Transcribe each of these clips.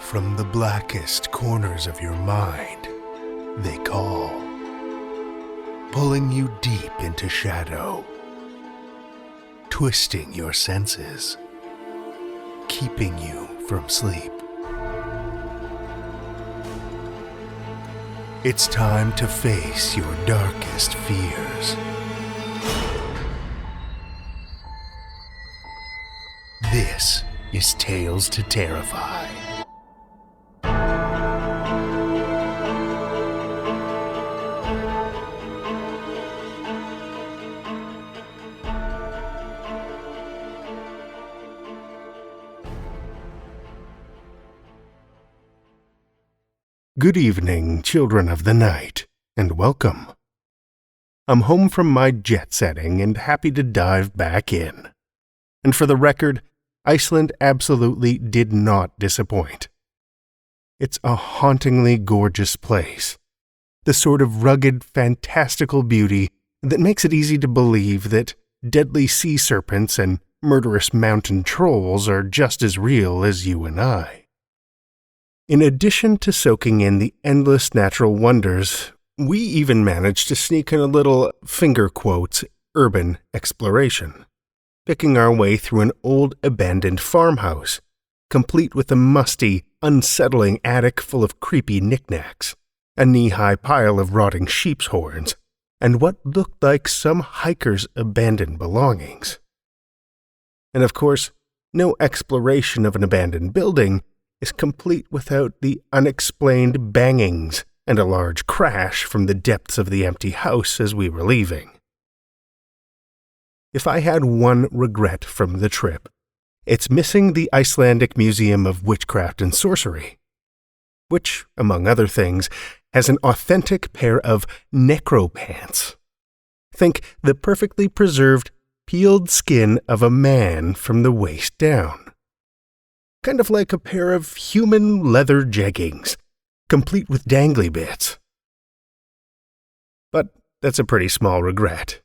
From the blackest corners of your mind, they call, pulling you deep into shadow, twisting your senses, keeping you from sleep. It's time to face your darkest fears. This is Tales to Terrify. Good evening, children of the night, and welcome. I'm home from my jet setting and happy to dive back in. And for the record, Iceland absolutely did not disappoint. It's a hauntingly gorgeous place, the sort of rugged, fantastical beauty that makes it easy to believe that deadly sea serpents and murderous mountain trolls are just as real as you and I. In addition to soaking in the endless natural wonders, we even managed to sneak in a little, finger quotes, urban exploration, picking our way through an old abandoned farmhouse, complete with a musty, unsettling attic full of creepy knickknacks, a knee-high pile of rotting sheep's horns, and what looked like some hiker's abandoned belongings. And of course, no exploration of an abandoned building is complete without the unexplained bangings and a large crash from the depths of the empty house as we were leaving. If I had one regret from the trip, it's missing the Icelandic Museum of Witchcraft and Sorcery, which, among other things, has an authentic pair of necropants. Think the perfectly preserved, peeled skin of a man from the waist down. Kind of like a pair of human leather jeggings, complete with dangly bits. But that's a pretty small regret.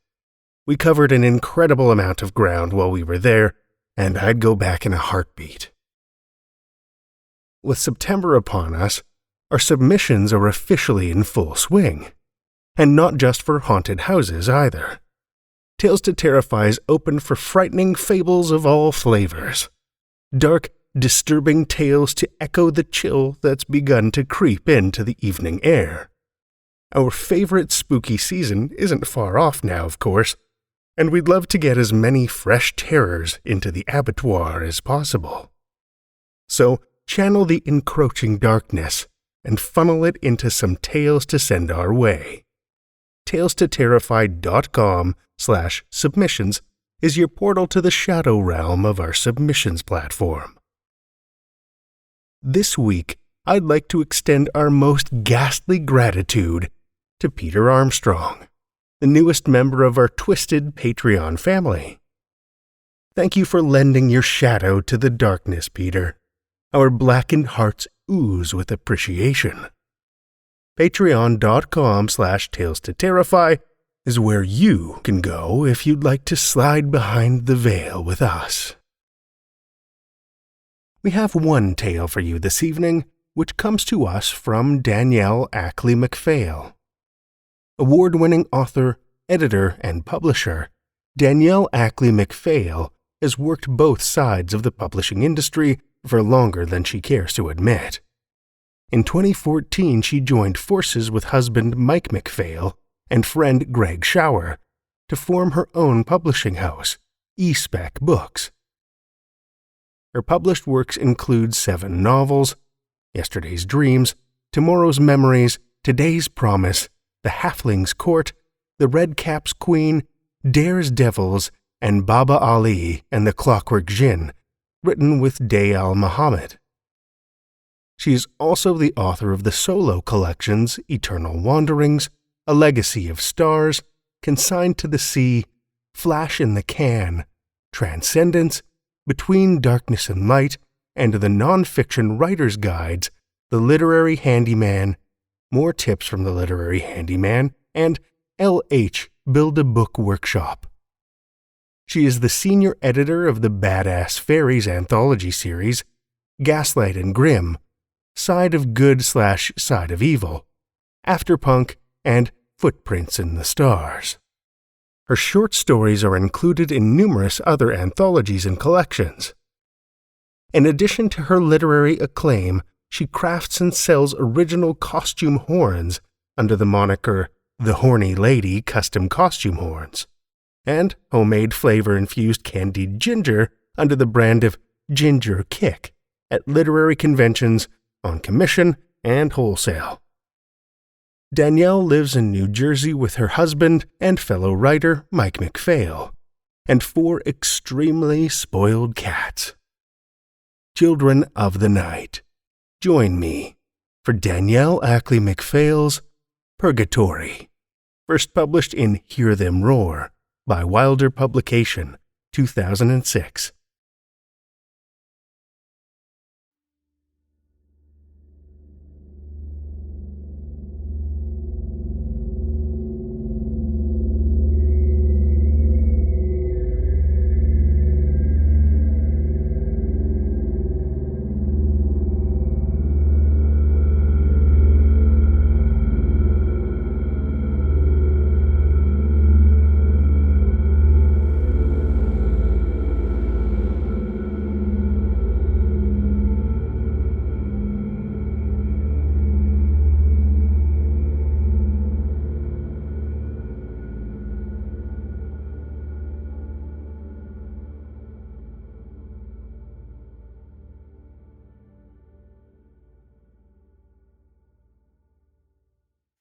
We covered an incredible amount of ground while we were there, and I'd go back in a heartbeat. With September upon us, our submissions are officially in full swing. And not just for haunted houses either. Tales to Terrify is open for frightening fables of all flavors. Dark, disturbing tales to echo the chill that's begun to creep into the evening air. Our favorite spooky season isn't far off now, of course, and we'd love to get as many fresh terrors into the abattoir as possible. So, channel the encroaching darkness and funnel it into some tales to send our way. TalesToTerrify.com/submissions is your portal to the shadow realm of our submissions platform. This week, I'd like to extend our most ghastly gratitude to Peter Armstrong, the newest member of our twisted Patreon family. Thank you for lending your shadow to the darkness, Peter. Our blackened hearts ooze with appreciation. Patreon.com/TalesToTerrify is where you can go if you'd like to slide behind the veil with us. We have one tale for you this evening, which comes to us from Danielle Ackley-McPhail. Award-winning author, editor, and publisher, Danielle Ackley-McPhail has worked both sides of the publishing industry for longer than she cares to admit. In 2014, she joined forces with husband Mike McPhail and friend Greg Schauer to form her own publishing house, eSpec Books. Her published works include 7 novels: Yesterday's Dreams, Tomorrow's Memories, Today's Promise, The Halfling's Court, The Red Cap's Queen, Dare's Devils, and Baba Ali and the Clockwork Djinn, written with Day Al-Muhammad. She is also the author of the solo collections Eternal Wanderings, A Legacy of Stars, Consigned to the Sea, Flash in the Can, Transcendence, Between Darkness and Light, and the non-fiction writer's guides, The Literary Handyman, More Tips from the Literary Handyman, and LH Build-A-Book Workshop. She is the senior editor of the Badass Fairies anthology series, Gaslight and Grimm, Side of Good/Side of Evil, Afterpunk, and Footprints in the Stars. Her short stories are included in numerous other anthologies and collections. In addition to her literary acclaim, she crafts and sells original costume horns under the moniker The Horny Lady Custom Costume Horns, and homemade flavor-infused candied ginger under the brand of Ginger Kick at literary conventions on commission and wholesale. Danielle lives in New Jersey with her husband and fellow writer Mike McPhail, and 4 extremely spoiled cats. Children of the night, join me for Danielle Ackley-McPhail's Purgatory, first published in Hear Them Roar by Wilder Publication, 2006.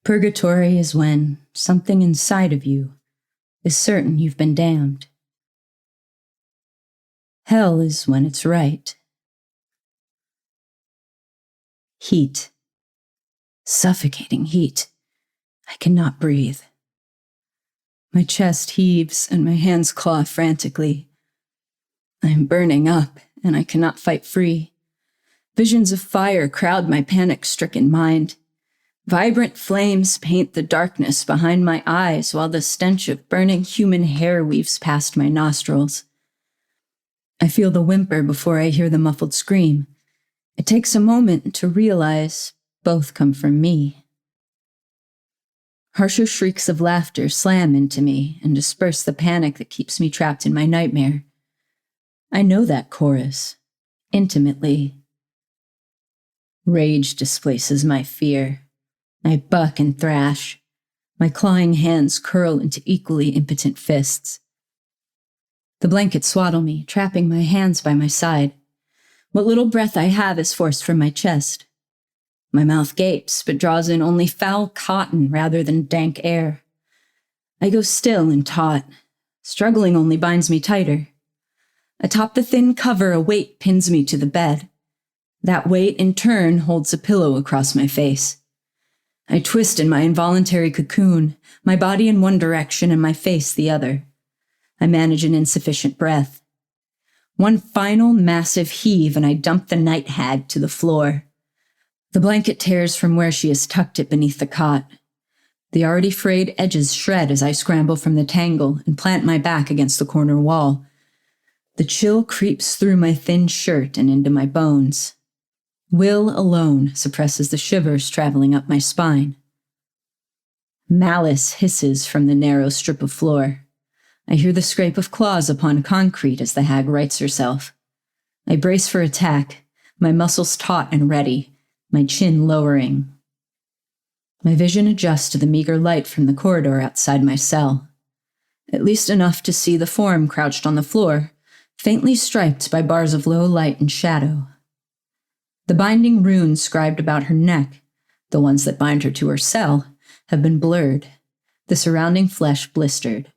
Purgatory is when something inside of you is certain you've been damned. Hell is when it's right. Heat. Suffocating heat. I cannot breathe. My chest heaves and my hands claw frantically. I am burning up and I cannot fight free. Visions of fire crowd my panic-stricken mind. Vibrant flames paint the darkness behind my eyes while the stench of burning human hair weaves past my nostrils. I feel the whimper before I hear the muffled scream. It takes a moment to realize both come from me. Harsher shrieks of laughter slam into me and disperse the panic that keeps me trapped in my nightmare. I know that chorus, intimately. Rage displaces my fear. I buck and thrash. My clawing hands curl into equally impotent fists. The blankets swaddle me, trapping my hands by my side. What little breath I have is forced from my chest. My mouth gapes, but draws in only foul cotton rather than dank air. I go still and taut. Struggling only binds me tighter. Atop the thin cover, a weight pins me to the bed. That weight, in turn, holds a pillow across my face. I twist in my involuntary cocoon, my body in one direction and my face the other. I manage an insufficient breath. One final massive heave and I dump the night hag to the floor. The blanket tears from where she has tucked it beneath the cot. The already frayed edges shred as I scramble from the tangle and plant my back against the corner wall. The chill creeps through my thin shirt and into my bones. Will alone suppresses the shivers traveling up my spine. Malice hisses from the narrow strip of floor. I hear the scrape of claws upon concrete as the hag rights herself. I brace for attack, my muscles taut and ready, my chin lowering. My vision adjusts to the meager light from the corridor outside my cell. At least enough to see the form crouched on the floor, faintly striped by bars of low light and shadow. The binding runes scribed about her neck, the ones that bind her to her cell, have been blurred, the surrounding flesh blistered.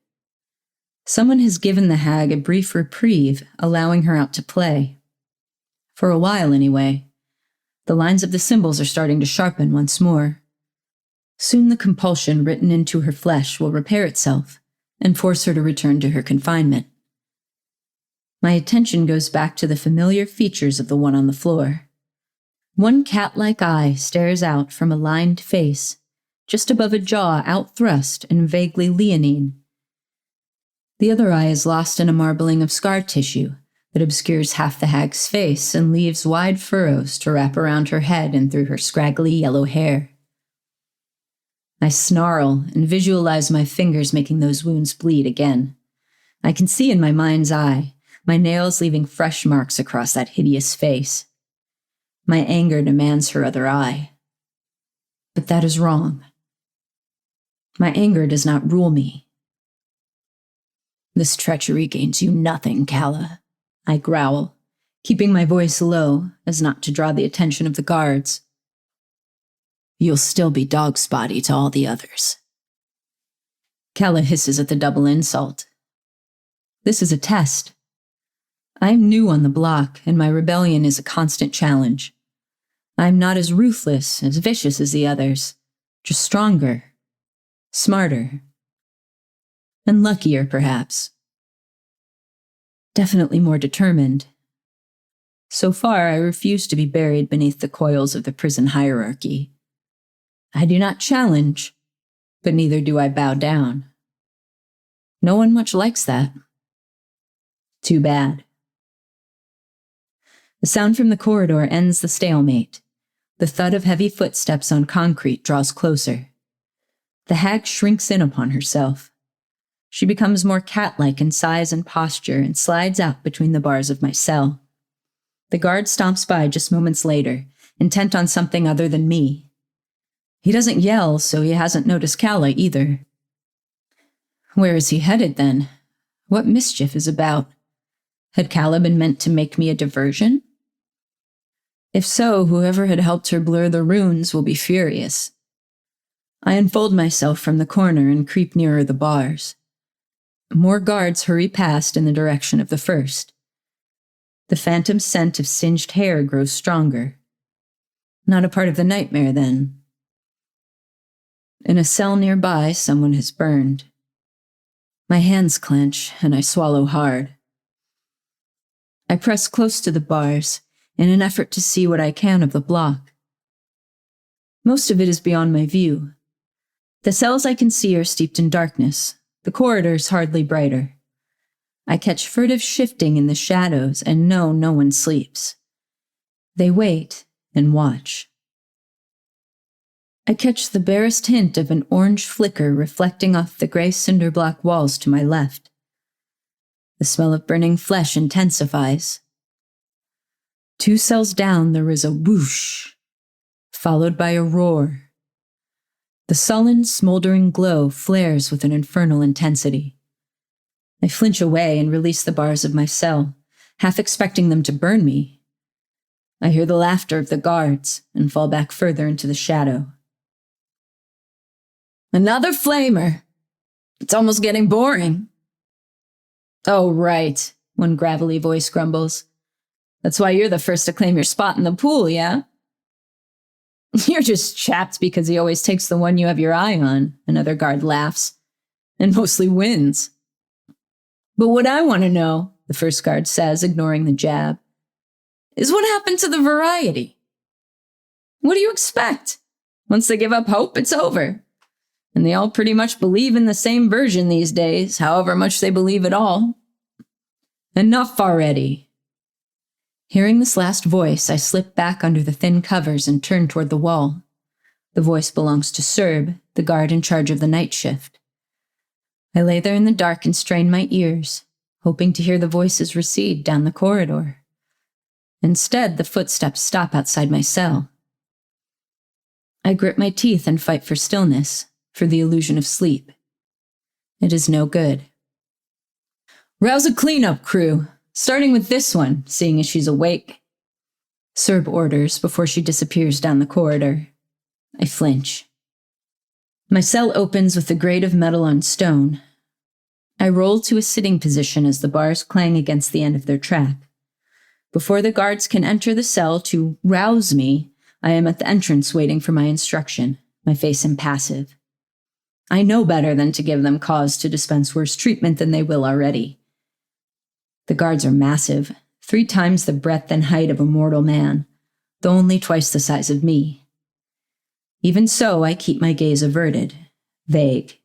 Someone has given the hag a brief reprieve, allowing her out to play. For a while, anyway. The lines of the symbols are starting to sharpen once more. Soon the compulsion written into her flesh will repair itself and force her to return to her confinement. My attention goes back to the familiar features of the one on the floor. One cat-like eye stares out from a lined face, just above a jaw outthrust and vaguely leonine. The other eye is lost in a marbling of scar tissue It obscures half the hag's face and leaves wide furrows to wrap around her head and through her scraggly yellow hair. I snarl and visualize my fingers making those wounds bleed again. I can see in my mind's eye, my nails leaving fresh marks across that hideous face. My anger demands her other eye. But that is wrong. My anger does not rule me. This treachery gains you nothing, Calla, I growl, keeping my voice low as not to draw the attention of the guards. You'll still be dog spotty to all the others. Calla hisses at the double insult. This is a test. I'm new on the block, and my rebellion is a constant challenge. I'm not as ruthless, as vicious as the others, just stronger, smarter, and luckier, perhaps. Definitely more determined. So far, I refuse to be buried beneath the coils of the prison hierarchy. I do not challenge, but neither do I bow down. No one much likes that. Too bad. The sound from the corridor ends the stalemate. The thud of heavy footsteps on concrete draws closer. The hag shrinks in upon herself. She becomes more cat-like in size and posture and slides out between the bars of my cell. The guard stomps by just moments later, intent on something other than me. He doesn't yell, so he hasn't noticed Calla either. Where is he headed, then? What mischief is about? Had Calla been meant to make me a diversion? If so, whoever had helped her blur the runes will be furious. I unfold myself from the corner and creep nearer the bars. More guards hurry past in the direction of the first. The phantom scent of singed hair grows stronger. Not a part of the nightmare, then. In a cell nearby, someone has burned. My hands clench, and I swallow hard. I press close to the bars, in an effort to see what I can of the block. Most of it is beyond my view. The cells I can see are steeped in darkness, the corridors hardly brighter. I catch furtive shifting in the shadows and know no one sleeps. They wait and watch. I catch the barest hint of an orange flicker reflecting off the gray cinder block walls to my left. The smell of burning flesh intensifies. 2 cells down, there is a whoosh, followed by a roar. The sullen, smoldering glow flares with an infernal intensity. I flinch away and release the bars of my cell, half expecting them to burn me. I hear the laughter of the guards and fall back further into the shadow. Another flamer. It's almost getting boring. Oh, right, one gravelly voice grumbles. That's why you're the first to claim your spot in the pool, yeah? You're just chapped because he always takes the one you have your eye on, another guard laughs, and mostly wins. But what I want to know, the first guard says, ignoring the jab, is what happened to the variety? What do you expect? Once they give up hope, it's over. And they all pretty much believe in the same version these days, however much they believe at all. Enough already. Hearing this last voice, I slip back under the thin covers and turn toward the wall. The voice belongs to Serb, the guard in charge of the night shift. I lay there in the dark and strain my ears, hoping to hear the voices recede down the corridor. Instead, the footsteps stop outside my cell. I grit my teeth and fight for stillness, for the illusion of sleep. It is no good. Rouse a cleanup crew, starting with this one, seeing as she's awake. Serb orders before she disappears down the corridor. I flinch. My cell opens with a grate of metal on stone. I roll to a sitting position as the bars clang against the end of their track. Before the guards can enter the cell to rouse me, I am at the entrance waiting for my instruction, my face impassive. I know better than to give them cause to dispense worse treatment than they will already. The guards are massive, 3 times the breadth and height of a mortal man, though only twice the size of me. Even so, I keep my gaze averted, vague.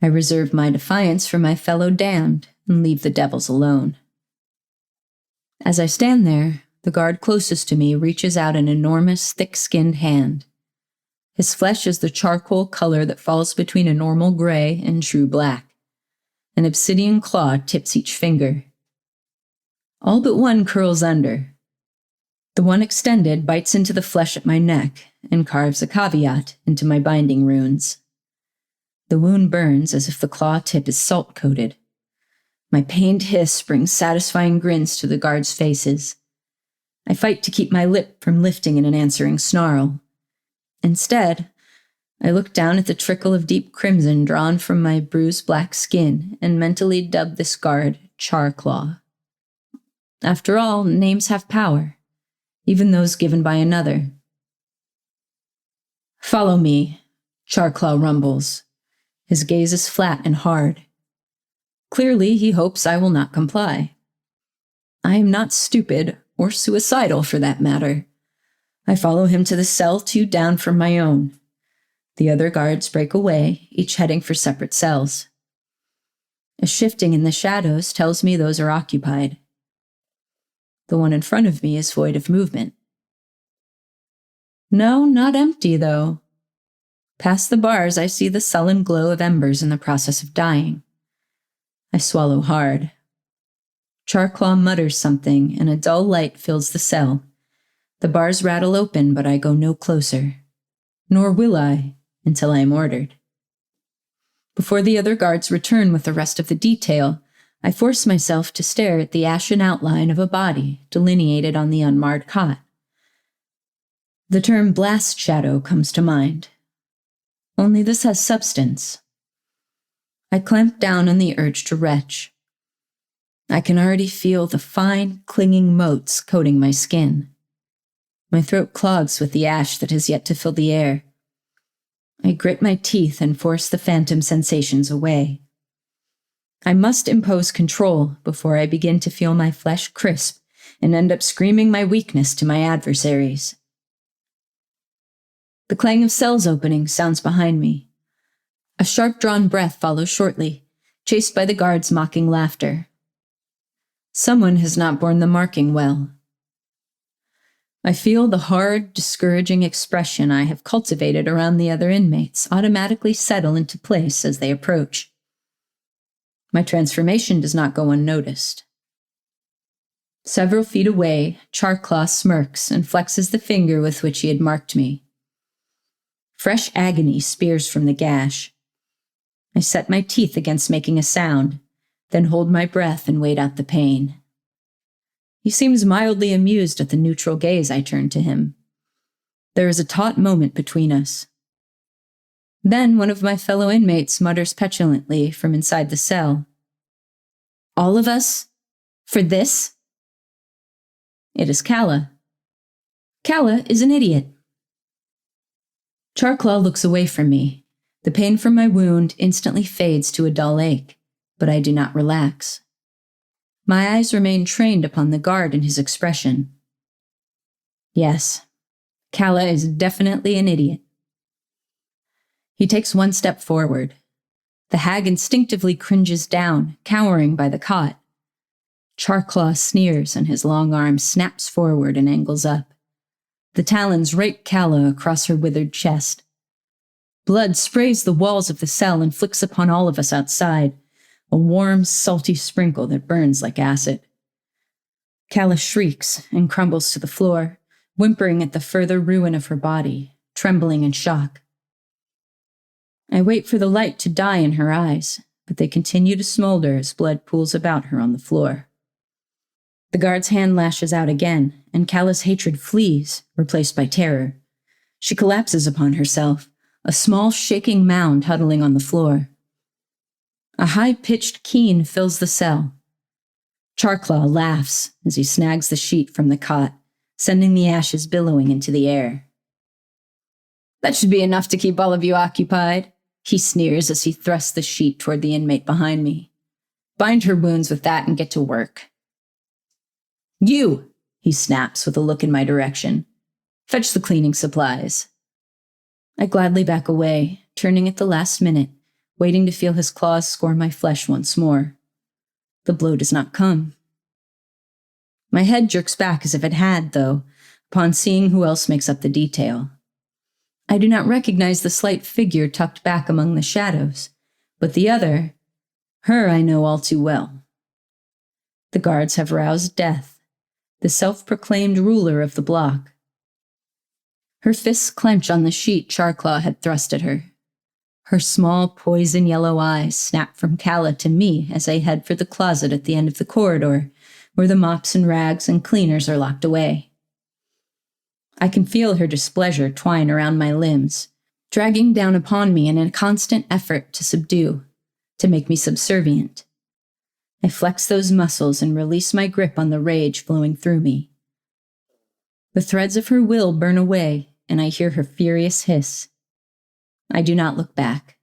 I reserve my defiance for my fellow damned and leave the devils alone. As I stand there, the guard closest to me reaches out an enormous, thick-skinned hand. His flesh is the charcoal color that falls between a normal gray and true black. An obsidian claw tips each finger. All but one curls under. The one extended bites into the flesh at my neck and carves a caveat into my binding runes. The wound burns as if the claw tip is salt-coated. My pained hiss brings satisfying grins to the guards' faces. I fight to keep my lip from lifting in an answering snarl. Instead, I look down at the trickle of deep crimson drawn from my bruised black skin and mentally dub this guard Charclaw. After all, names have power, even those given by another. "Follow me," Charclaw rumbles. His gaze is flat and hard. Clearly, he hopes I will not comply. I am not stupid, or suicidal for that matter. I follow him to the cell 2 down from my own. The other guards break away, each heading for separate cells. A shifting in the shadows tells me those are occupied. The one in front of me is void of movement. No, not empty, though. Past the bars, I see the sullen glow of embers in the process of dying. I swallow hard. Charclaw mutters something, and a dull light fills the cell. The bars rattle open, but I go no closer. Nor will I, until I am ordered. Before the other guards return with the rest of the detail, I force myself to stare at the ashen outline of a body delineated on the unmarred cot. The term blast shadow comes to mind. Only this has substance. I clamp down on the urge to retch. I can already feel the fine, clinging motes coating my skin. My throat clogs with the ash that has yet to fill the air. I grit my teeth and force the phantom sensations away. I must impose control before I begin to feel my flesh crisp and end up screaming my weakness to my adversaries. The clang of cells opening sounds behind me. A sharp-drawn breath follows shortly, chased by the guards' mocking laughter. Someone has not borne the marking well. I feel the hard, discouraging expression I have cultivated around the other inmates automatically settle into place as they approach. My transformation does not go unnoticed. Several feet away, Charclaw smirks and flexes the finger with which he had marked me. Fresh agony spears from the gash. I set my teeth against making a sound, then hold my breath and wait out the pain. He seems mildly amused at the neutral gaze I turn to him. There is a taut moment between us. Then one of my fellow inmates mutters petulantly from inside the cell. "All of us? For this?" It is Calla. Calla is an idiot. Charclaw looks away from me. The pain from my wound instantly fades to a dull ache, but I do not relax. My eyes remain trained upon the guard and his expression. Yes, Calla is definitely an idiot. He takes one step forward. The hag instinctively cringes down, cowering by the cot. Charclaw sneers and his long arm snaps forward and angles up. The talons rake Calla across her withered chest. Blood sprays the walls of the cell and flicks upon all of us outside, a warm, salty sprinkle that burns like acid. Calla shrieks and crumbles to the floor, whimpering at the further ruin of her body, trembling in shock. I wait for the light to die in her eyes, but they continue to smolder as blood pools about her on the floor. The guard's hand lashes out again, and Calla's hatred flees, replaced by terror. She collapses upon herself, a small shaking mound huddling on the floor. A high-pitched keen fills the cell. Charclaw laughs as he snags the sheet from the cot, sending the ashes billowing into the air. "That should be enough to keep all of you occupied," he sneers as he thrusts the sheet toward the inmate behind me. "Bind her wounds with that and get to work." "You," he snaps with a look in my direction. "Fetch the cleaning supplies." I gladly back away, turning at the last minute, waiting to feel his claws score my flesh once more. The blow does not come. My head jerks back as if it had, though, upon seeing who else makes up the detail. I do not recognize the slight figure tucked back among the shadows, but the other, her I know all too well. The guards have roused Death, the self-proclaimed ruler of the block. Her fists clench on the sheet Charclaw had thrust at her. Her small, poison-yellow eyes snap from Calla to me as I head for the closet at the end of the corridor, where the mops and rags and cleaners are locked away. I can feel her displeasure twine around my limbs, dragging down upon me in a constant effort to subdue, to make me subservient. I flex those muscles and release my grip on the rage flowing through me. The threads of her will burn away, and I hear her furious hiss. I do not look back.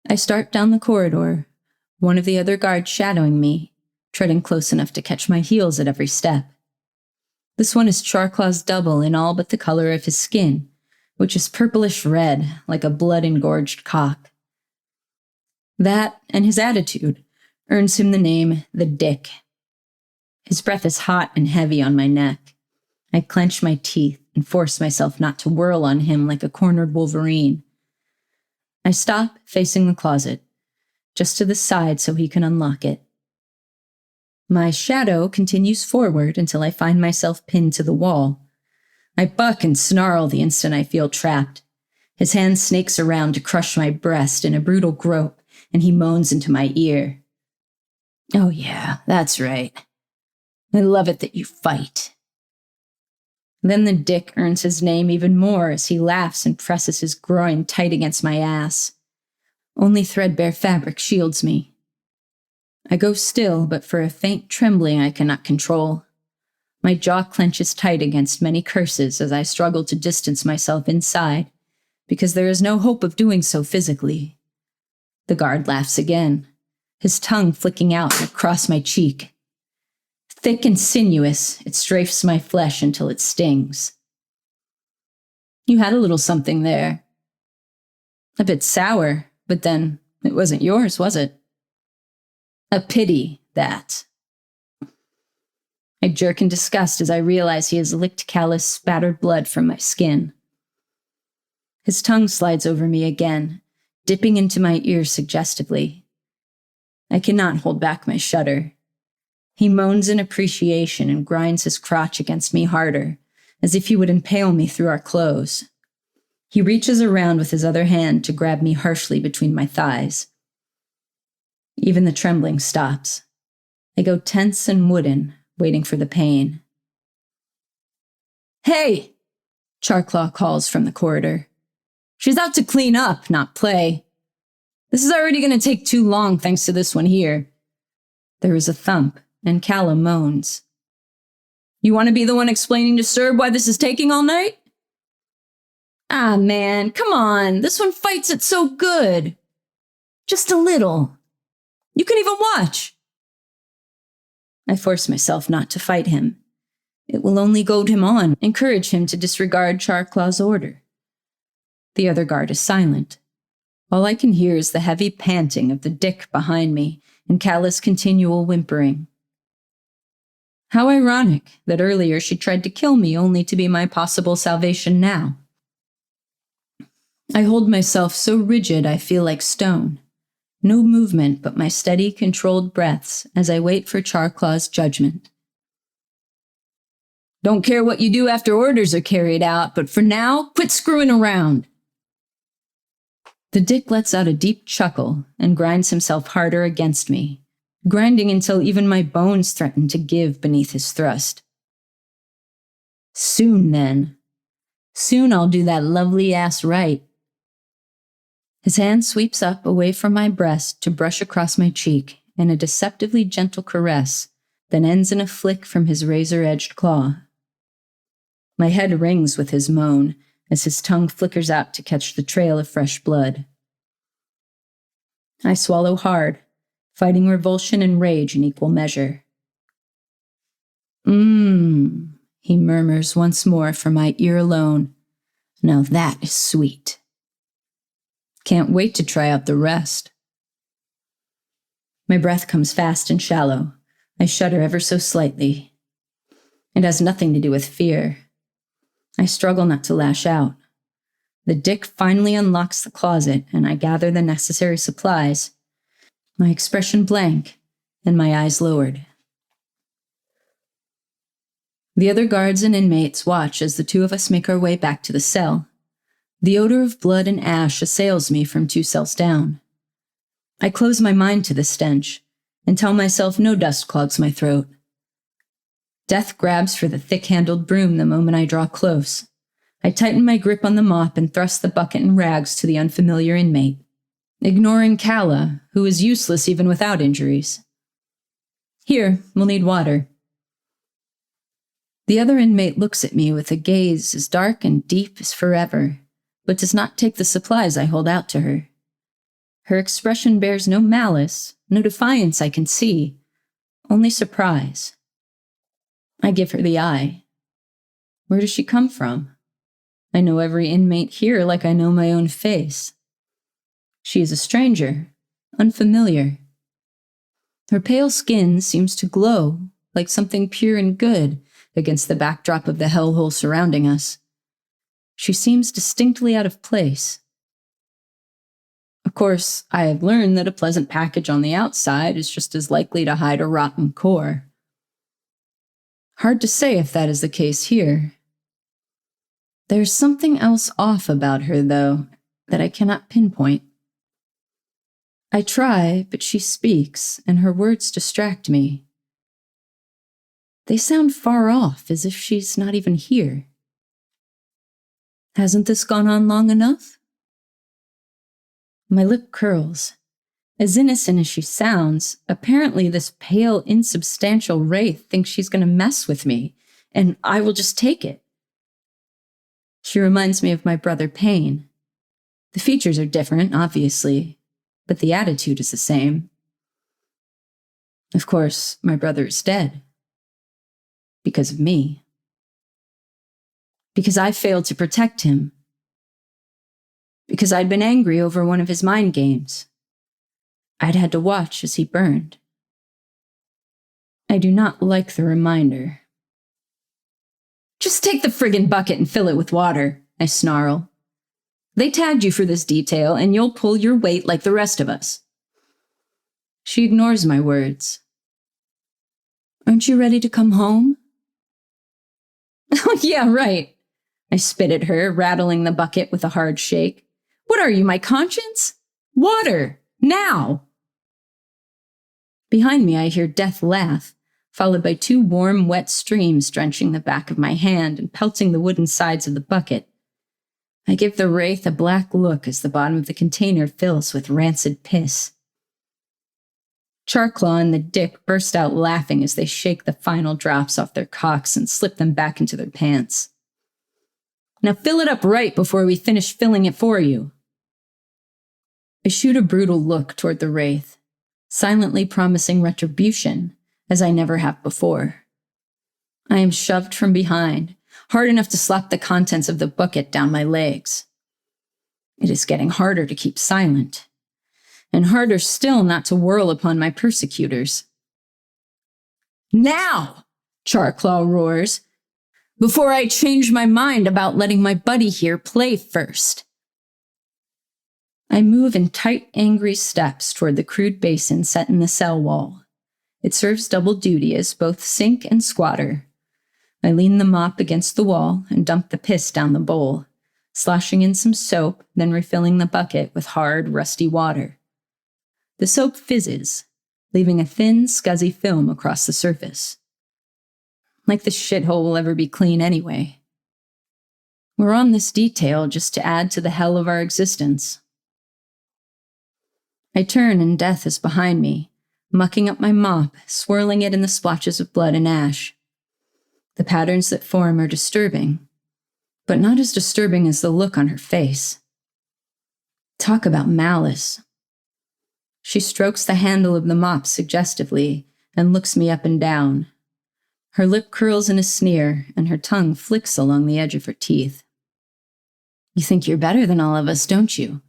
I start down the corridor, one of the other guards shadowing me, treading close enough to catch my heels at every step. This one is Charclaw's double in all but the color of his skin, which is purplish red, like a blood-engorged cock. That, and his attitude, earns him the name the Dick. His breath is hot and heavy on my neck. I clench my teeth and force myself not to whirl on him like a cornered wolverine. I stop facing the closet, just to the side so he can unlock it. My shadow continues forward until I find myself pinned to the wall. I buck and snarl the instant I feel trapped. His hand snakes around to crush my breast in a brutal grope, and he moans into my ear. "Oh yeah, that's right. I love it that you fight." Then the Dick earns his name even more as he laughs and presses his groin tight against my ass. Only threadbare fabric shields me. I go still, but for a faint trembling I cannot control. My jaw clenches tight against many curses as I struggle to distance myself inside, because there is no hope of doing so physically. The guard laughs again, his tongue flicking out across my cheek. Thick and sinuous, it strafes my flesh until it stings. "You had a little something there. A bit sour, but then it wasn't yours, was it?" "A pity, that." I jerk in disgust as I realize he has licked Calla's spattered blood from my skin. His tongue slides over me again, dipping into my ear suggestively. I cannot hold back my shudder. He moans in appreciation and grinds his crotch against me harder, as if he would impale me through our clothes. He reaches around with his other hand to grab me harshly between my thighs. Even the trembling stops. I go tense and wooden, waiting for the pain. "Hey!" Charclaw calls from the corridor. "She's out to clean up, not play. This is already going to take too long thanks to this one here." There is a thump, and Calla moans. "You want to be the one explaining to Serb why this is taking all night?" "Ah, man, come on. This one fights it so good. Just a little. You can even watch." I force myself not to fight him. It will only goad him on, encourage him to disregard Charclaw's order. The other guard is silent. All I can hear is the heavy panting of the Dick behind me and Calla's continual whimpering. How ironic that earlier she tried to kill me only to be my possible salvation now. I hold myself so rigid I feel like stone. No movement but my steady, controlled breaths as I wait for Charclaw's judgment. "Don't care what you do after orders are carried out, but for now, quit screwing around." The Dick lets out a deep chuckle and grinds himself harder against me, grinding until even my bones threaten to give beneath his thrust. "Soon, then. Soon I'll do that lovely ass right." His hand sweeps up away from my breast to brush across my cheek in a deceptively gentle caress that ends in a flick from his razor-edged claw. My head rings with his moan as his tongue flickers out to catch the trail of fresh blood. I swallow hard, fighting revulsion and rage in equal measure. He murmurs once more for my ear alone. "Now that is sweet. Can't wait to try out the rest." My breath comes fast and shallow. I shudder ever so slightly. It has nothing to do with fear. I struggle not to lash out. The dick finally unlocks the closet, and I gather the necessary supplies, my expression blank and my eyes lowered. The other guards and inmates watch as the two of us make our way back to the cell. The odor of blood and ash assails me from 2 cells down. I close my mind to the stench and tell myself no dust clogs my throat. Death grabs for the thick-handled broom the moment I draw close. I tighten my grip on the mop and thrust the bucket and rags to the unfamiliar inmate, ignoring Calla, who is useless even without injuries. Here, we'll need water. The other inmate looks at me with a gaze as dark and deep as forever, but does not take the supplies I hold out to her. Her expression bears no malice, no defiance I can see, only surprise. I give her the eye. Where does she come from? I know every inmate here like I know my own face. She is a stranger, unfamiliar. Her pale skin seems to glow like something pure and good against the backdrop of the hellhole surrounding us. She seems distinctly out of place. Of course, I have learned that a pleasant package on the outside is just as likely to hide a rotten core. Hard to say if that is the case here. There's something else off about her, though, that I cannot pinpoint. I try, but she speaks, and her words distract me. They sound far off, as if she's not even here. Hasn't this gone on long enough? My lip curls. As innocent as she sounds, apparently this pale, insubstantial wraith thinks she's going to mess with me, and I will just take it. She reminds me of my brother Pain. The features are different, obviously, but the attitude is the same. Of course, my brother is dead. Because of me. Because I failed to protect him. Because I'd been angry over one of his mind games. I'd had to watch as he burned. I do not like the reminder. Just take the friggin' bucket and fill it with water, I snarl. They tagged you for this detail, and you'll pull your weight like the rest of us. She ignores my words. Aren't you ready to come home? Oh, yeah, right. I spit at her, rattling the bucket with a hard shake. What are you, my conscience? Water! Now! Behind me, I hear Death laugh, followed by 2 warm, wet streams drenching the back of my hand and pelting the wooden sides of the bucket. I give the wraith a black look as the bottom of the container fills with rancid piss. Charclaw and the Dick burst out laughing as they shake the final drops off their cocks and slip them back into their pants. Now fill it up right before we finish filling it for you. I shoot a brutal look toward the wraith, silently promising retribution, as I never have before. I am shoved from behind, hard enough to slap the contents of the bucket down my legs. It is getting harder to keep silent, and harder still not to whirl upon my persecutors. Now, Charclaw roars, before I change my mind about letting my buddy here play first. I move in tight, angry steps toward the crude basin set in the cell wall. It serves double duty as both sink and squatter. I lean the mop against the wall and dump the piss down the bowl, sloshing in some soap, then refilling the bucket with hard, rusty water. The soap fizzes, leaving a thin, scuzzy film across the surface. Like this shithole will ever be clean anyway. We're on this detail just to add to the hell of our existence. I turn and Death is behind me, mucking up my mop, swirling it in the splotches of blood and ash. The patterns that form are disturbing, but not as disturbing as the look on her face. Talk about malice. She strokes the handle of the mop suggestively and looks me up and down. Her lip curls in a sneer, and her tongue flicks along the edge of her teeth. You think you're better than all of us, don't you?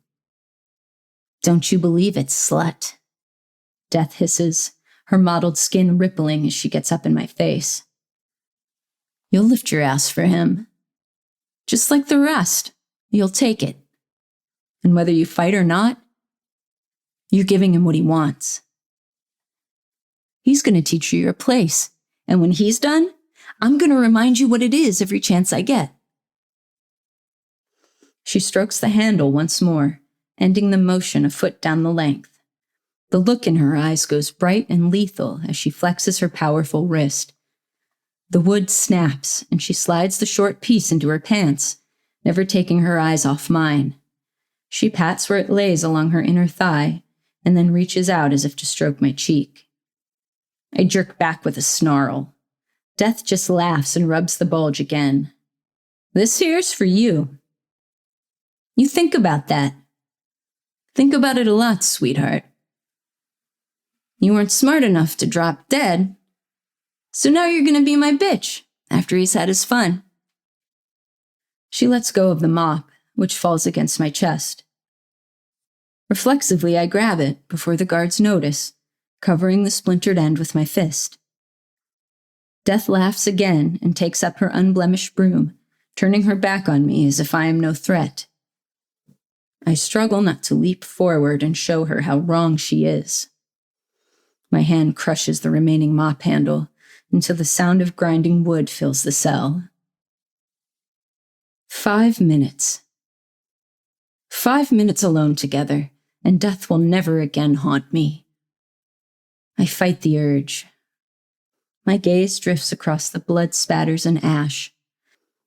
Don't you believe it, slut? Death hisses, her mottled skin rippling as she gets up in my face. You'll lift your ass for him. Just like the rest, you'll take it. And whether you fight or not, you're giving him what he wants. He's going to teach you your place, and when he's done, I'm going to remind you what it is every chance I get. She strokes the handle once more, ending the motion a foot down the length. The look in her eyes goes bright and lethal as she flexes her powerful wrist. The wood snaps, and she slides the short piece into her pants, never taking her eyes off mine. She pats where it lays along her inner thigh, and then reaches out as if to stroke my cheek. I jerk back with a snarl. Death just laughs and rubs the bulge again. This here's for you. You think about that. Think about it a lot, sweetheart. You weren't smart enough to drop dead, so now you're gonna be my bitch after he's had his fun. She lets go of the mop, which falls against my chest. Reflexively, I grab it before the guards notice, covering the splintered end with my fist. Death laughs again and takes up her unblemished broom, turning her back on me as if I am no threat. I struggle not to leap forward and show her how wrong she is. My hand crushes the remaining mop handle until the sound of grinding wood fills the cell. 5 minutes. 5 minutes alone together, and death will never again haunt me. I fight the urge. My gaze drifts across the blood spatters and ash.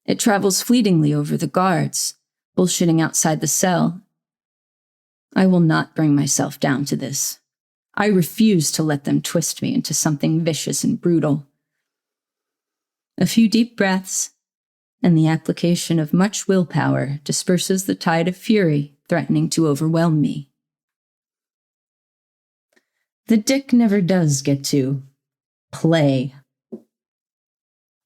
It travels fleetingly over the guards, bullshitting outside the cell. I will not bring myself down to this. I refuse to let them twist me into something vicious and brutal. A few deep breaths, and the application of much willpower disperses the tide of fury threatening to overwhelm me. The dick never does get to play.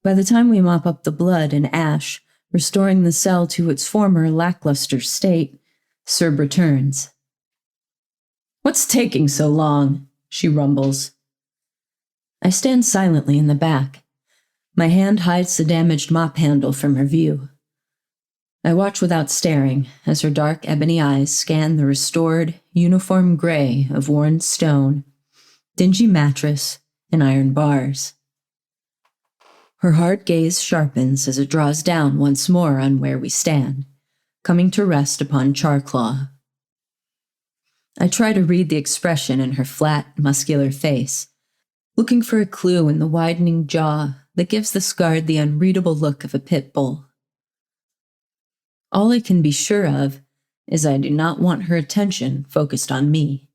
By the time we mop up the blood and ash, restoring the cell to its former lackluster state, Serb returns. What's taking so long? She rumbles. I stand silently in the back. My hand hides the damaged mop handle from her view. I watch without staring as her dark ebony eyes scan the restored, uniform gray of worn stone, dingy mattress, and iron bars. Her hard gaze sharpens as it draws down once more on where we stand, coming to rest upon Charclaw. I try to read the expression in her flat, muscular face, looking for a clue in the widening jaw that gives this guard the unreadable look of a pit bull. All I can be sure of is I do not want her attention focused on me.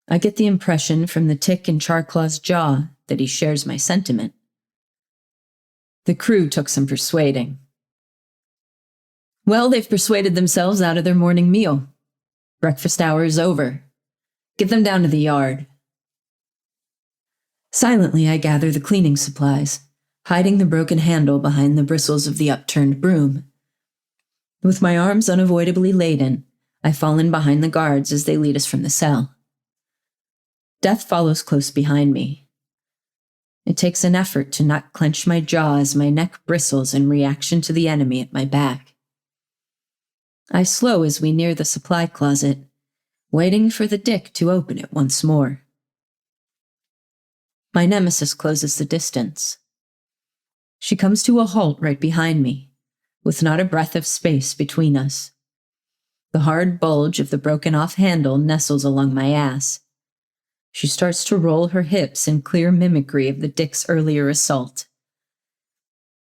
I get the impression from the tick in Charclaw's jaw that he shares my sentiment. The crew took some persuading. Well, they've persuaded themselves out of their morning meal. Breakfast hour is over. Get them down to the yard. Silently, I gather the cleaning supplies, hiding the broken handle behind the bristles of the upturned broom. With my arms unavoidably laden, I fall in behind the guards as they lead us from the cell. Death follows close behind me. It takes an effort to not clench my jaw as my neck bristles in reaction to the enemy at my back. I slow as we near the supply closet, waiting for the dick to open it once more. My nemesis closes the distance. She comes to a halt right behind me, with not a breath of space between us. The hard bulge of the broken-off handle nestles along my ass. She starts to roll her hips in clear mimicry of the dick's earlier assault.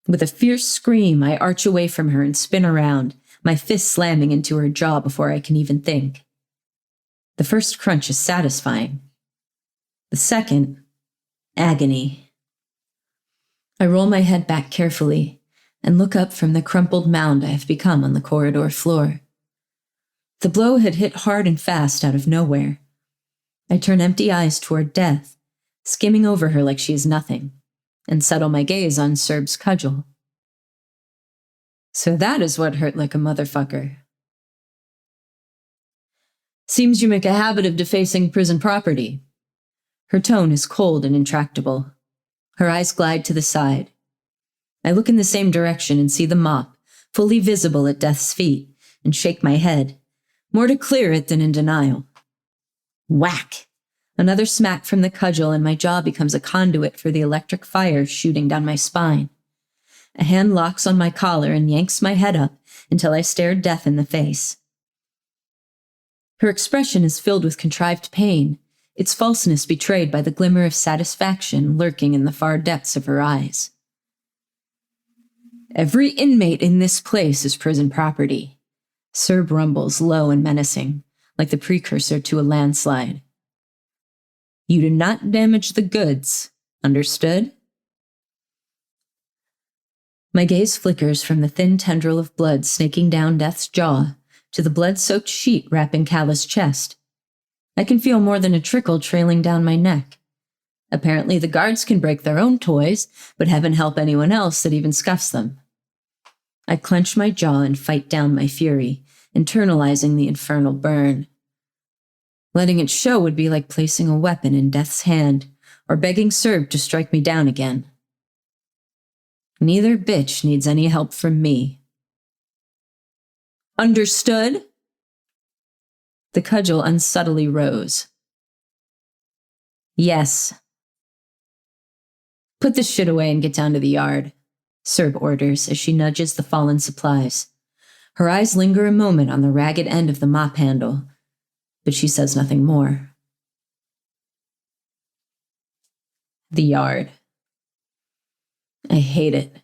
With a fierce scream, I arch away from her and spin around, my fist slamming into her jaw before I can even think. The first crunch is satisfying. The second, agony. I roll my head back carefully and look up from the crumpled mound I have become on the corridor floor. The blow had hit hard and fast out of nowhere. I turn empty eyes toward Death, skimming over her like she is nothing, and settle my gaze on Serb's cudgel. So that is what hurt like a motherfucker. Seems you make a habit of defacing prison property. Her tone is cold and intractable. Her eyes glide to the side. I look in the same direction and see the mop, fully visible at Death's feet, and shake my head, more to clear it than in denial. Whack! Another smack from the cudgel, and my jaw becomes a conduit for the electric fire shooting down my spine. A hand locks on my collar and yanks my head up until I stare Death in the face. Her expression is filled with contrived pain, its falseness betrayed by the glimmer of satisfaction lurking in the far depths of her eyes. Every inmate in this place is prison property. Serb rumbles low and menacing, like the precursor to a landslide. You do not damage the goods, understood? My gaze flickers from the thin tendril of blood snaking down Death's jaw to the blood-soaked sheet wrapping Callah's chest. I can feel more than a trickle trailing down my neck. Apparently the guards can break their own toys, but heaven help anyone else that even scuffs them. I clench my jaw and fight down my fury, internalizing the infernal burn. Letting it show would be like placing a weapon in Death's hand, or begging Serb to strike me down again. Neither bitch needs any help from me. Understood? The cudgel unsubtly rose. Yes. Put this shit away and get down to the yard, Serb orders as she nudges the fallen supplies. Her eyes linger a moment on the ragged end of the mop handle, but she says nothing more. The yard. I hate it.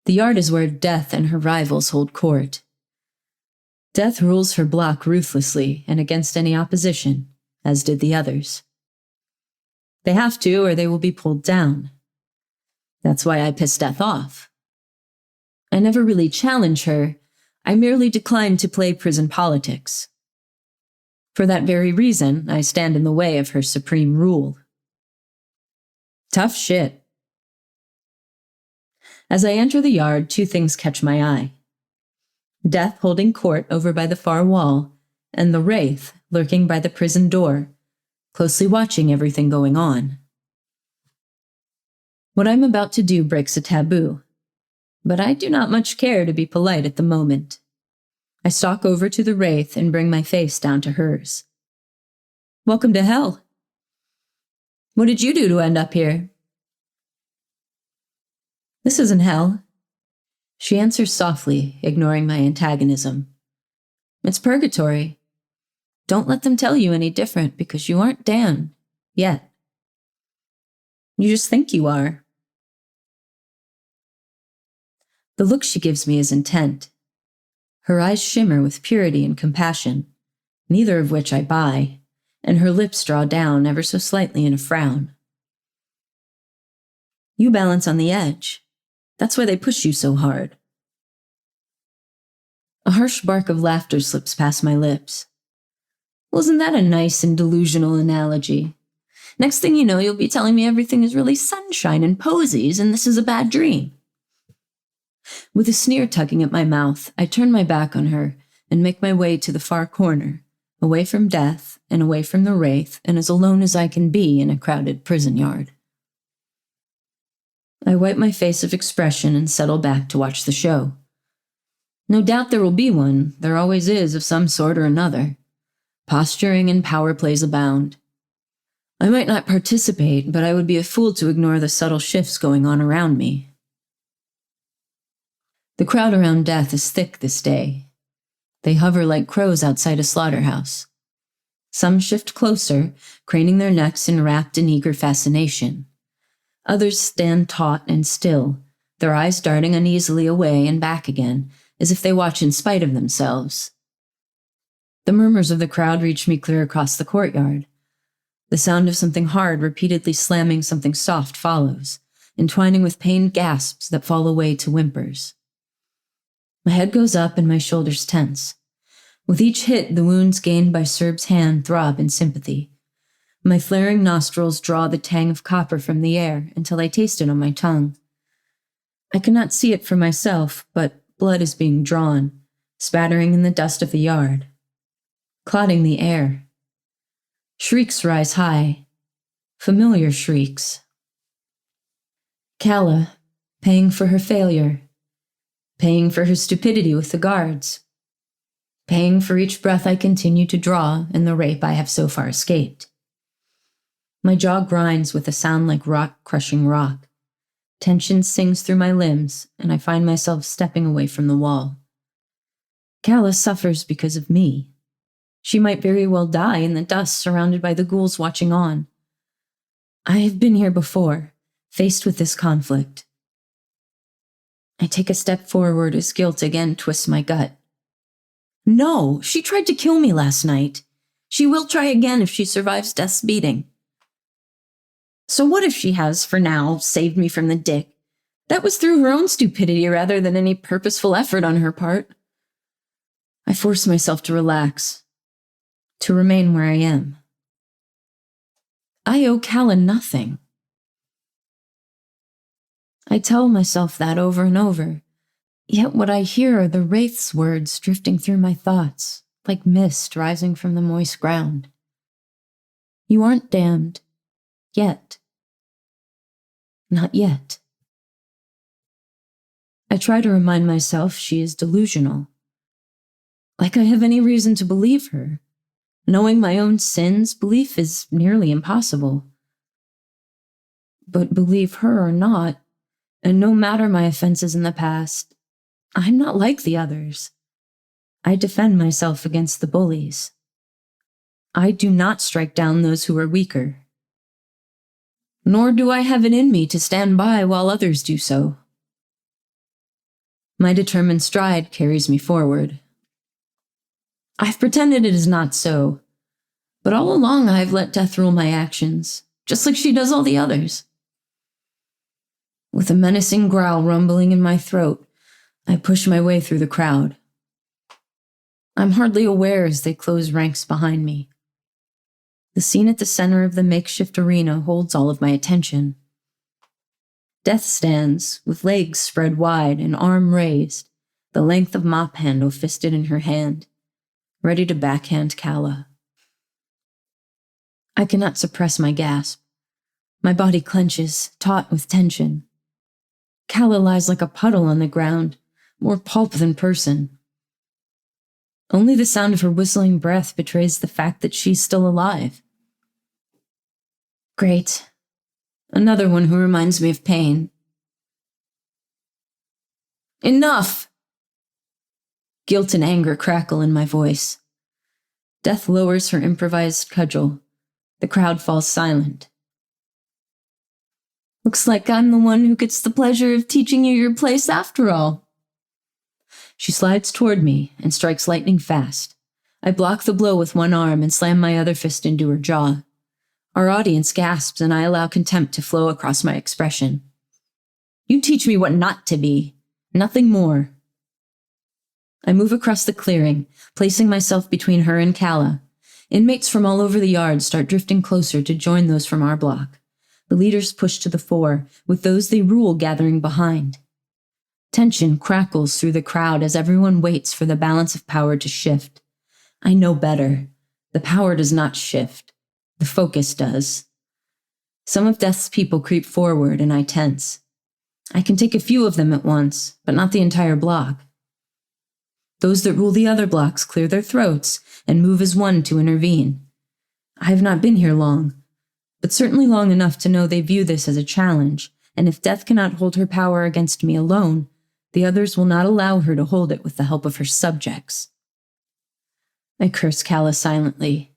The yard is where Death and her rivals hold court. Death rules her block ruthlessly and against any opposition, as did the others. They have to, or they will be pulled down. That's why I piss Death off. I never really challenge her. I merely decline to play prison politics. For that very reason, I stand in the way of her supreme rule. Tough shit. As I enter the yard, two things catch my eye. Death holding court over by the far wall, and the Wraith lurking by the prison door, closely watching everything going on. What I'm about to do breaks a taboo, but I do not much care to be polite at the moment. I stalk over to the Wraith and bring my face down to hers. Welcome to hell. What did you do to end up here? This isn't hell. She answers softly, ignoring my antagonism. It's purgatory. Don't let them tell you any different because you aren't damned. Yet. You just think you are. The look she gives me is intent. Her eyes shimmer with purity and compassion, neither of which I buy, and her lips draw down ever so slightly in a frown. You balance on the edge. That's why they push you so hard. A harsh bark of laughter slips past my lips. Wasn't that a nice and delusional analogy? Next thing you know, you'll be telling me everything is really sunshine and posies and this is a bad dream. With a sneer tugging at my mouth, I turn my back on her and make my way to the far corner, away from Death and away from the Wraith and as alone as I can be in a crowded prison yard. I wipe my face of expression and settle back to watch the show. No doubt there will be one, there always is of some sort or another. Posturing and power plays abound. I might not participate, but I would be a fool to ignore the subtle shifts going on around me. The crowd around Death is thick this day. They hover like crows outside a slaughterhouse. Some shift closer, craning their necks and wrapped in eager fascination. Others stand taut and still, their eyes darting uneasily away and back again, as if they watch in spite of themselves. The murmurs of the crowd reach me clear across the courtyard. The sound of something hard repeatedly slamming something soft follows, entwining with pained gasps that fall away to whimpers. My head goes up and my shoulders tense. With each hit, the wounds gained by Serb's hand throb in sympathy. My flaring nostrils draw the tang of copper from the air until I taste it on my tongue. I cannot see it for myself, but blood is being drawn, spattering in the dust of the yard, clotting the air. Shrieks rise high, familiar shrieks. Calla, paying for her failure, paying for her stupidity with the guards, paying for each breath I continue to draw and the rape I have so far escaped. My jaw grinds with a sound like rock crushing rock. Tension sings through my limbs, and I find myself stepping away from the wall. Calla suffers because of me. She might very well die in the dust surrounded by the ghouls watching on. I have been here before, faced with this conflict. I take a step forward as guilt again twists my gut. No, she tried to kill me last night. She will try again if she survives death's beating. So what if she has, for now, saved me from the dick? That was through her own stupidity rather than any purposeful effort on her part. I force myself to relax, to remain where I am. I owe Calla nothing. I tell myself that over and over, yet what I hear are the wraith's words drifting through my thoughts, like mist rising from the moist ground. You aren't damned. Yet. Not yet. I try to remind myself she is delusional. Like I have any reason to believe her. Knowing my own sins, belief is nearly impossible. But believe her or not, and no matter my offenses in the past, I'm not like the others. I defend myself against the bullies. I do not strike down those who are weaker. Nor do I have it in me to stand by while others do so. My determined stride carries me forward. I've pretended it is not so, but all along I've let death rule my actions, just like she does all the others. With a menacing growl rumbling in my throat, I push my way through the crowd. I'm hardly aware as they close ranks behind me. The scene at the center of the makeshift arena holds all of my attention. Death stands, with legs spread wide and arm raised, the length of mop handle fisted in her hand, ready to backhand Calla. I cannot suppress my gasp. My body clenches, taut with tension. Calla lies like a puddle on the ground, more pulp than person. Only the sound of her whistling breath betrays the fact that she's still alive. Great. Another one who reminds me of pain. Enough! Guilt and anger crackle in my voice. Death lowers her improvised cudgel. The crowd falls silent. Looks like I'm the one who gets the pleasure of teaching you your place after all. She slides toward me and strikes lightning fast. I block the blow with one arm and slam my other fist into her jaw. Our audience gasps and I allow contempt to flow across my expression. You teach me what not to be, nothing more. I move across the clearing, placing myself between her and Calla. Inmates from all over the yard start drifting closer to join those from our block. The leaders push to the fore, with those they rule gathering behind. Tension crackles through the crowd as everyone waits for the balance of power to shift. I know better. The power does not shift. The focus does. Some of Death's people creep forward, and I tense. I can take a few of them at once, but not the entire block. Those that rule the other blocks clear their throats and move as one to intervene. I have not been here long, but certainly long enough to know they view this as a challenge, and if Death cannot hold her power against me alone, the others will not allow her to hold it with the help of her subjects. I curse Calla silently.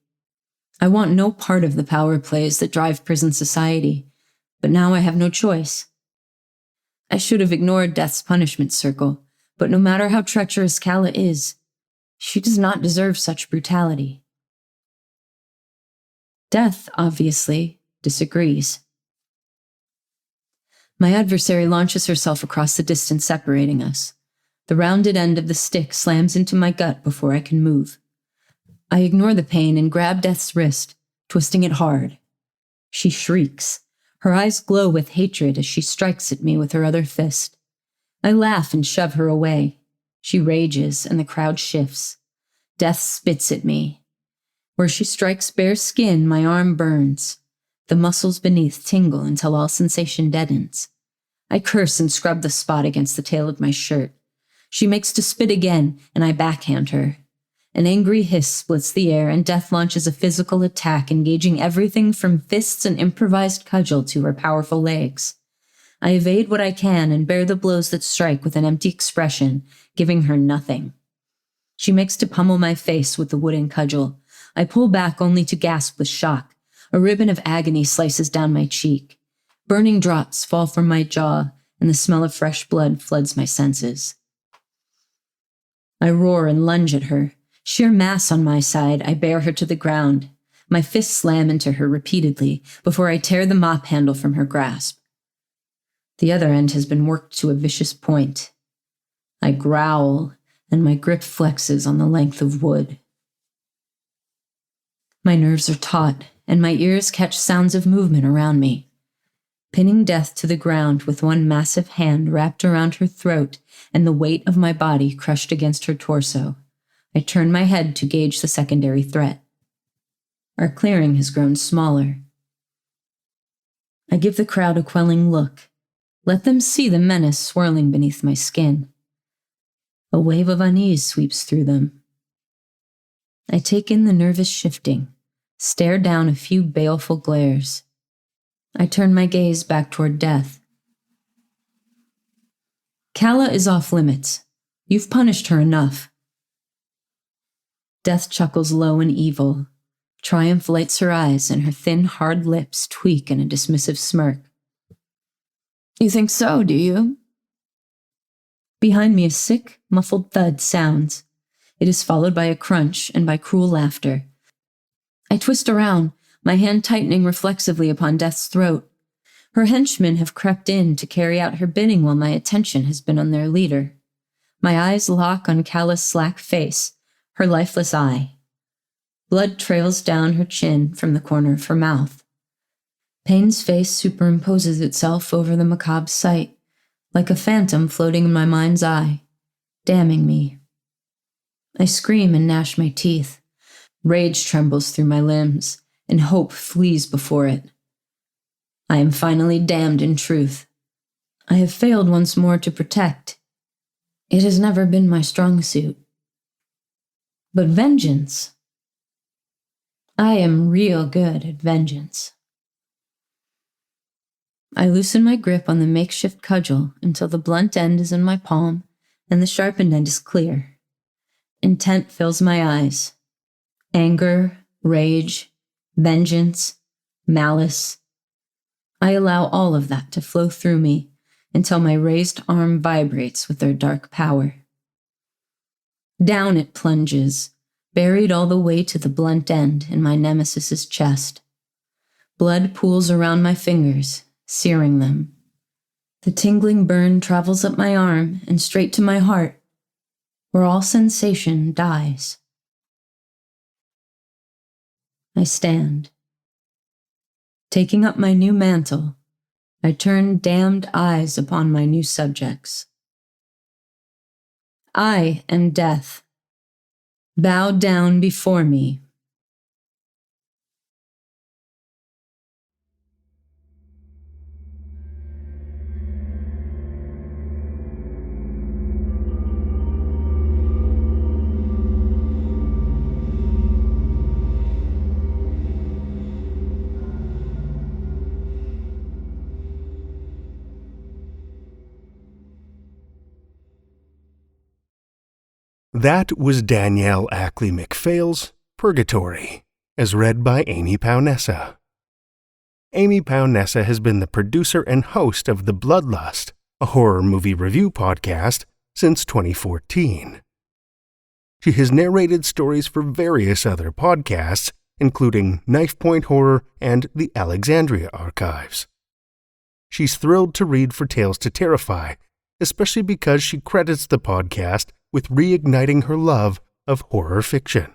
I want no part of the power plays that drive prison society, but now I have no choice. I should have ignored Death's punishment circle, but no matter how treacherous Calla is, she does not deserve such brutality. Death, obviously, disagrees. My adversary launches herself across the distance separating us. The rounded end of the stick slams into my gut before I can move. I ignore the pain and grab Death's wrist, twisting it hard. She shrieks. Her eyes glow with hatred as she strikes at me with her other fist. I laugh and shove her away. She rages, and the crowd shifts. Death spits at me. Where she strikes bare skin, my arm burns. The muscles beneath tingle until all sensation deadens. I curse and scrub the spot against the tail of my shirt. She makes to spit again, and I backhand her. An angry hiss splits the air, and Death launches a physical attack, engaging everything from fists and improvised cudgel to her powerful legs. I evade what I can and bear the blows that strike with an empty expression, giving her nothing. She makes to pummel my face with the wooden cudgel. I pull back only to gasp with shock. A ribbon of agony slices down my cheek. Burning drops fall from my jaw, and the smell of fresh blood floods my senses. I roar and lunge at her. Sheer mass on my side, I bear her to the ground. My fists slam into her repeatedly before I tear the mop handle from her grasp. The other end has been worked to a vicious point. I growl, and my grip flexes on the length of wood. My nerves are taut, and my ears catch sounds of movement around me. Pinning Death to the ground with one massive hand wrapped around her throat and the weight of my body crushed against her torso, I turn my head to gauge the secondary threat. Our clearing has grown smaller. I give the crowd a quelling look. Let them see the menace swirling beneath my skin. A wave of unease sweeps through them. I take in the nervous shifting, stare down a few baleful glares. I turn my gaze back toward Death. Calla is off limits. You've punished her enough. Death chuckles low and evil. Triumph lights her eyes, and her thin, hard lips tweak in a dismissive smirk. You think so, do you? Behind me a sick, muffled thud sounds. It is followed by a crunch and by cruel laughter. I twist around, my hand tightening reflexively upon Death's throat. Her henchmen have crept in to carry out her bidding while my attention has been on their leader. My eyes lock on Calla's slack face, her lifeless eye. Blood trails down her chin from the corner of her mouth. Pain's face superimposes itself over the macabre sight, like a phantom floating in my mind's eye, damning me. I scream and gnash my teeth. Rage trembles through my limbs, and hope flees before it. I am finally damned in truth. I have failed once more to protect. It has never been my strong suit. But vengeance. I am real good at vengeance. I loosen my grip on the makeshift cudgel until the blunt end is in my palm and the sharpened end is clear. Intent fills my eyes. Anger, rage, vengeance, malice. I allow all of that to flow through me until my raised arm vibrates with their dark power. Down it plunges, buried all the way to the blunt end in my nemesis's chest. Blood pools around my fingers, searing them. The tingling burn travels up my arm and straight to my heart, where all sensation dies. I stand. Taking up my new mantle, I turn damned eyes upon my new subjects. I am Death. Bow down before me. That was Danielle Ackley-McPhail's Purgatory, as read by Amy Paonessa. Amy Paonessa has been the producer and host of The Bloodlust, a horror movie review podcast, since 2014. She has narrated stories for various other podcasts, including Knife Point Horror and the Alexandria Archives. She's thrilled to read for Tales to Terrify, especially because she credits the podcast with reigniting her love of horror fiction.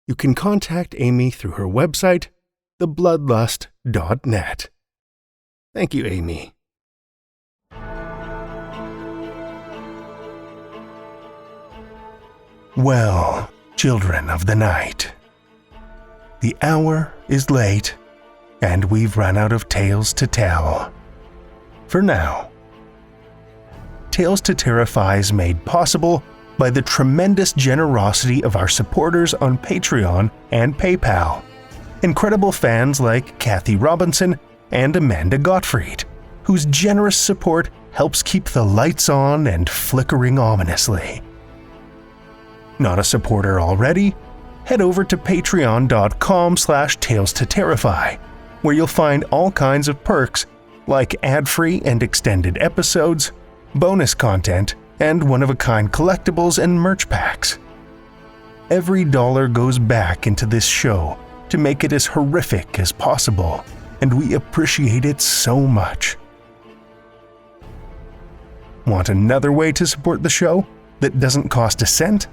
You can contact Amy through her website, thebloodlust.net. Thank you, Amy. Well, children of the night, The hour is late, and we've run out of tales to tell. For now. Tales to Terrify is made possible by the tremendous generosity of our supporters on Patreon and PayPal. Incredible fans like Kathy Robinson and Amanda Gottfried, whose generous support helps keep the lights on and flickering ominously. Not a supporter already? Head over to patreon.com/Tales to Terrify, where you'll find all kinds of perks like ad-free and extended episodes, bonus content, and one-of-a-kind collectibles and merch packs. Every dollar goes back into this show to make it as horrific as possible, and we appreciate it so much. Want another way to support the show that doesn't cost a cent?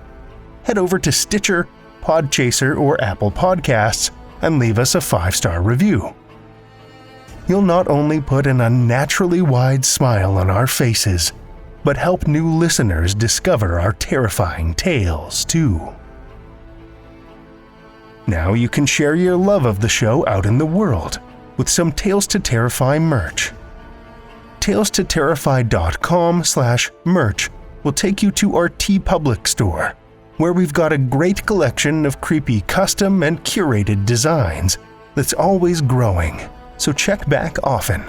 Head over to Stitcher, Podchaser, or Apple Podcasts and leave us a 5-star review. You'll not only put an unnaturally wide smile on our faces, but help new listeners discover our terrifying tales too. Now you can share your love of the show out in the world with some Tales to Terrify merch. TalesToTerrify.com/merch will take you to our TeePublic store, where we've got a great collection of creepy custom and curated designs that's always growing, so check back often.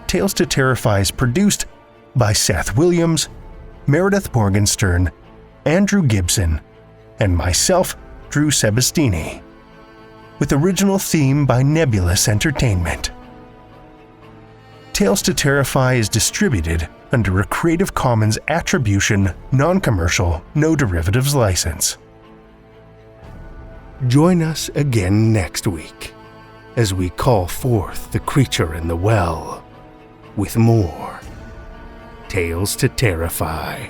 Tales to Terrify is produced by Seth Williams, Meredith Morgenstern, Andrew Gibson, and myself, Drew Sebastini, with original theme by Nebulous Entertainment. Tales to Terrify is distributed under a Creative Commons Attribution, Non-Commercial, No Derivatives license. Join us again next week as we call forth the creature in the well with more Tales to Terrify.